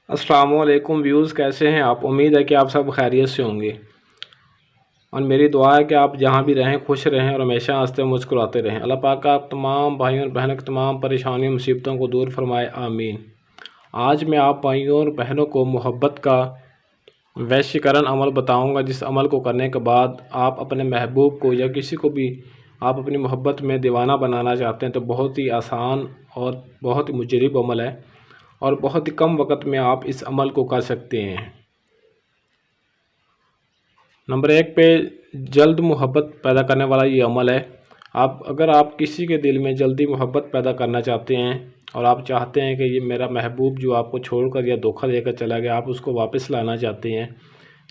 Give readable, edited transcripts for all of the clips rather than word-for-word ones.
السلام علیکم ویوز، کیسے ہیں آپ؟ امید ہے کہ آپ سب خیریت سے ہوں گے، اور میری دعا ہے کہ آپ جہاں بھی رہیں خوش رہیں اور ہمیشہ ہنستے مسکراتے رہیں۔ اللہ پاک آپ تمام بھائیوں اور بہنوں کی تمام پریشانیوں مصیبتوں کو دور فرمائے، آمین۔ آج میں آپ بھائیوں اور بہنوں کو محبت کا ویشیکرن عمل بتاؤں گا، جس عمل کو کرنے کے بعد آپ اپنے محبوب کو یا کسی کو بھی آپ اپنی محبت میں دیوانہ بنانا چاہتے ہیں تو بہت ہی آسان اور بہت ہی مجرب عمل ہے، اور بہت ہی کم وقت میں آپ اس عمل کو کر سکتے ہیں۔ نمبر 1 پہ جلد محبت پیدا کرنے والا یہ عمل ہے۔ اگر آپ کسی کے دل میں جلدی محبت پیدا کرنا چاہتے ہیں اور آپ چاہتے ہیں کہ یہ میرا محبوب جو آپ کو چھوڑ کر یا دھوکہ دے کر چلا گیا، آپ اس کو واپس لانا چاہتے ہیں،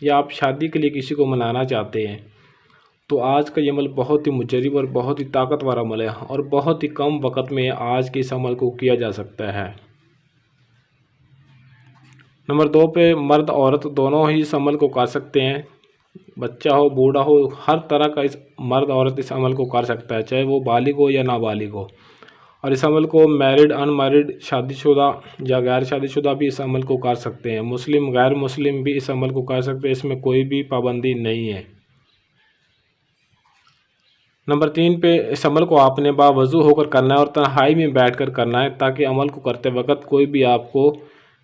یا آپ شادی کے لیے کسی کو منانا چاہتے ہیں، تو آج کا یہ عمل بہت ہی مجرب اور بہت ہی طاقتور عمل ہے، اور بہت ہی کم وقت میں آج کے اس عمل کو کیا جا سکتا ہے۔ نمبر 2 پہ مرد عورت دونوں ہی اس عمل کو کر سکتے ہیں، بچہ ہو بوڑھا ہو، ہر طرح کا مرد عورت اس عمل کو کر سکتا ہے، چاہے وہ بالغ ہو یا نابالغ ہو۔ اور اس عمل کو میرڈ، ان میرڈ، شادی شدہ یا غیر شادی شدہ بھی اس عمل کو کر سکتے ہیں، مسلم غیر مسلم بھی اس عمل کو کر سکتے ہیں، اس میں کوئی بھی پابندی نہیں ہے۔ نمبر 3 پہ اس عمل کو آپ نے باوضو ہو کر کرنا ہے اور تنہائی میں بیٹھ کر کرنا ہے، تاکہ عمل کو کرتے وقت کوئی بھی آپ کو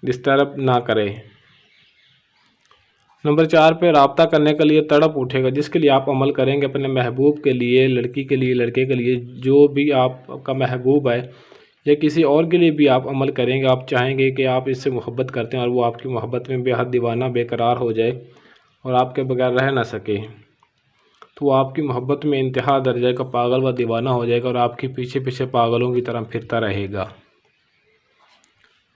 ڈسٹرب نہ کرے۔ نمبر 4 پہ رابطہ کرنے کے لیے تڑپ اٹھے گا، جس کے لیے آپ عمل کریں گے اپنے محبوب کے لیے، لڑکی کے لیے، لڑکے کے لیے، جو بھی آپ کا محبوب ہے یا کسی اور کے لیے بھی آپ عمل کریں گے۔ آپ چاہیں گے کہ آپ اس سے محبت کرتے ہیں اور وہ آپ کی محبت میں بے حد دیوانہ بے قرار ہو جائے اور آپ کے بغیر رہ نہ سکے، تو وہ آپ کی محبت میں انتہا درجے کا پاگل و دیوانہ ہو جائے گا اور آپ کے پیچھے پیچھے پاگلوں کی طرح پھرتا رہے گا۔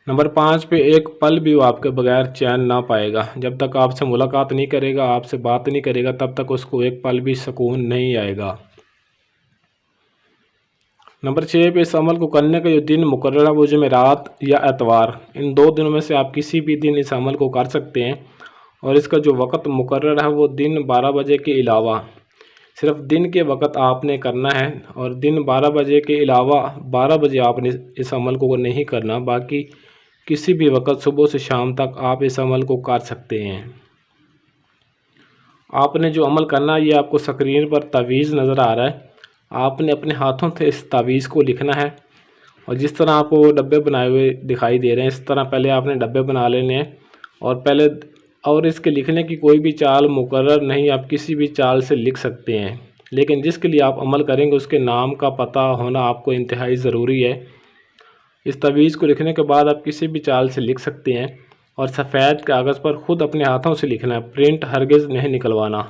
نمبر 5 پہ ایک پل بھی وہ آپ کے بغیر چین نہ پائے گا، جب تک آپ سے ملاقات نہیں کرے گا، آپ سے بات نہیں کرے گا، تب تک اس کو ایک پل بھی سکون نہیں آئے گا۔ نمبر 6 پہ اس عمل کو کرنے کا جو دن مقرر ہے وہ جمعرات یا اتوار، ان 2 دنوں میں سے آپ کسی بھی دن اس عمل کو کر سکتے ہیں، اور اس کا جو وقت مقرر ہے وہ دن 12 بجے کے علاوہ، صرف دن کے وقت آپ نے کرنا ہے، اور دن 12 بجے کے علاوہ 12 بجے آپ نے اس عمل کو نہیں کرنا، باقی کسی بھی وقت صبح سے شام تک آپ اس عمل کو کر سکتے ہیں۔ آپ نے جو عمل کرنا ہے، یہ آپ کو سکرین پر تعویذ نظر آ رہا ہے، آپ نے اپنے ہاتھوں سے اس تعویذ کو لکھنا ہے، اور جس طرح آپ کو ڈبے بنائے ہوئے دکھائی دے رہے ہیں اس طرح پہلے آپ نے ڈبے بنا لینے ہیں، اور اس کے لکھنے کی کوئی بھی چال مقرر نہیں، آپ کسی بھی چال سے لکھ سکتے ہیں، لیکن جس کے لیے آپ عمل کریں گے اس کے نام کا پتہ ہونا آپ کو انتہائی ضروری ہے۔ اس تعویذ کو لکھنے کے بعد آپ کسی بھی چال سے لکھ سکتے ہیں، اور سفید کاغذ پر خود اپنے ہاتھوں سے لکھنا ہے، پرنٹ ہرگز نہیں نکلوانا۔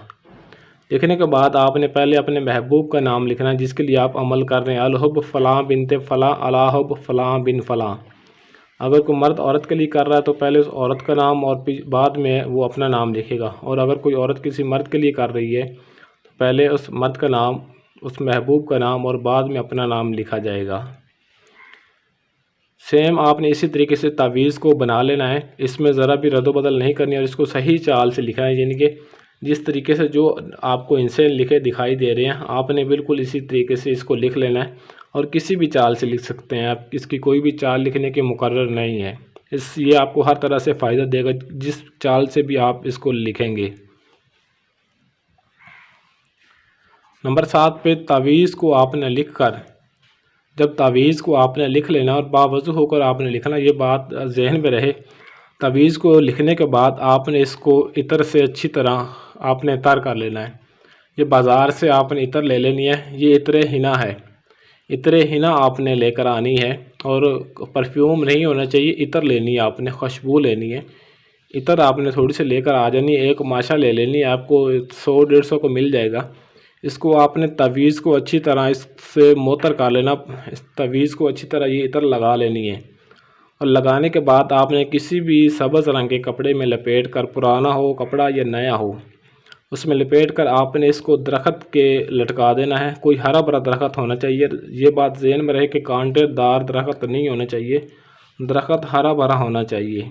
لکھنے کے بعد آپ نے پہلے اپنے محبوب کا نام لکھنا ہے جس کے لیے آپ عمل کر رہے ہیں، الحب فلاں بنت فلاں، الحب فلاں بن فلاں۔ اگر کوئی مرد عورت کے لیے کر رہا ہے تو پہلے اس عورت کا نام اور بعد میں وہ اپنا نام لکھے گا، اور اگر کوئی عورت کسی مرد کے لیے کر رہی ہے تو پہلے اس مرد کا نام، اس محبوب کا نام، اور بعد میں اپنا نام لکھا جائے گا۔ سیم آپ نے اسی طریقے سے تعویذ کو بنا لینا ہے، اس میں ذرا بھی رد و بدل نہیں کرنی، اور اس کو صحیح چال سے لکھنا ہے، یعنی کہ جس طریقے سے جو آپ کو ان سے لکھے دکھائی دے رہے ہیں آپ نے بالکل اسی طریقے سے اس کو لکھ لینا ہے، اور کسی بھی چال سے لکھ سکتے ہیں آپ، اس کی کوئی بھی چال لکھنے کی مقرر نہیں ہے، یہ آپ کو ہر طرح سے فائدہ دے گا جس چال سے بھی آپ اس کو لکھیں گے۔ نمبر 7 پہ تعویذ کو آپ نے لکھ کر، جب تعویذ کو آپ نے لکھ لینا اور باوضو ہو کر آپ نے لکھنا، یہ بات ذہن میں رہے، تعویذ کو لکھنے کے بعد آپ نے اس کو عطر سے اچھی طرح آپ نے تر کر لینا ہے، یہ بازار سے آپ نے عطر لے لینی ہے، یہ عطر حنا ہے، عطر حنا آپ نے لے کر آنی ہے، اور پرفیوم نہیں ہونا چاہیے، عطر لینی ہے آپ نے، خوشبو لینی ہے، عطر آپ نے تھوڑی سی لے کر آ جانی ہے، ایک ماشا لے لینی ہے، آپ کو 100-150 کو مل جائے گا، اس کو آپ نے تعویذ کو اچھی طرح اس سے موتر کر لینا، اس تعویذ کو اچھی طرح یہ عطر لگا لینی ہے، اور لگانے کے بعد آپ نے کسی بھی سبز رنگ کے کپڑے میں لپیٹ کر، پرانا ہو کپڑا یا نیا ہو، اس میں لپیٹ کر آپ نے اس کو درخت کے لٹکا دینا ہے، کوئی ہرا بھرا درخت ہونا چاہیے، یہ بات ذہن میں رہے کہ کانٹے دار درخت نہیں ہونا چاہیے، درخت ہرا بھرا ہونا چاہیے،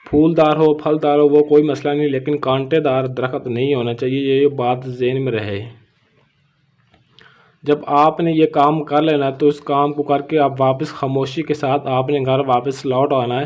پھول دار ہو پھل دار ہو وہ کوئی مسئلہ نہیں، لیکن کانٹے دار درخت نہیں ہونا چاہیے، یہ بات ذہن میں رہے۔ جب آپ نے یہ کام کر لینا ہے تو اس کام کو کر کے آپ واپس خاموشی کے ساتھ آپ نے گھر واپس لوٹ آنا ہے،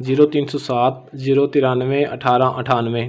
0307 093 1898,